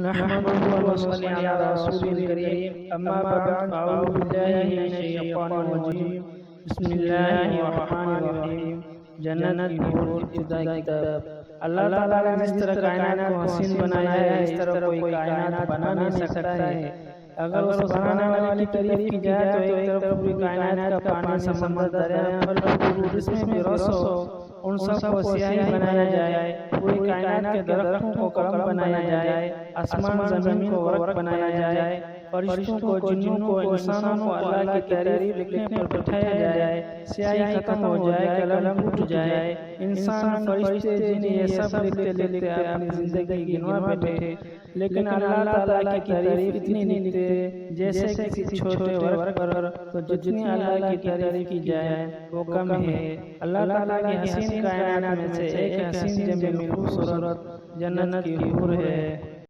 نحمده ونصلي على رسول الكريم أما بعد فأعوذ بالله من الشيطان الرجيم بسم الله الرحمن الرحیم جنت کی حور ابتدائی کتاب اللہ تعالیٰ نے جس طرح کائنات کو حسین بنایا ہے اس طرح کوئی کائنات بنا نہیں سکتا ہے۔ اگر اس بنانے والے کی تعریف کی جائے تو ایک طرف پوری کائنات کا پانی سمندر دریا پھل فروٹ جس میں بھی رس ہو ان سب کو سیاہی بنایا جائے، پوری کائنات کے درختوں کو قلم بنایا جائے، آسمان زمین کو ورق بنایا جائے، فرشتوں کو جنوں کو انسانوں کو اللہ کی تعریف لکھنے پر بٹھایا جائے، سیاہی ختم ہو جائے، قلم ٹوٹ جائے، انسان فرشتے جن یہ سب لکھتے لکھتے اپنی زندگی گنوا بیٹھے، لیکن اللہ تعالیٰ کی تعریف اتنی نہیں لکھتے جیسے کسی چھوٹے ورق پر، تو جتنی اللہ کی تعریف کی جائے وہ کم ہے۔ اللہ تعالیٰ کی حسین کائنات میں سے ایک حسین جمیل خوبصورت جنت کی حور ہے۔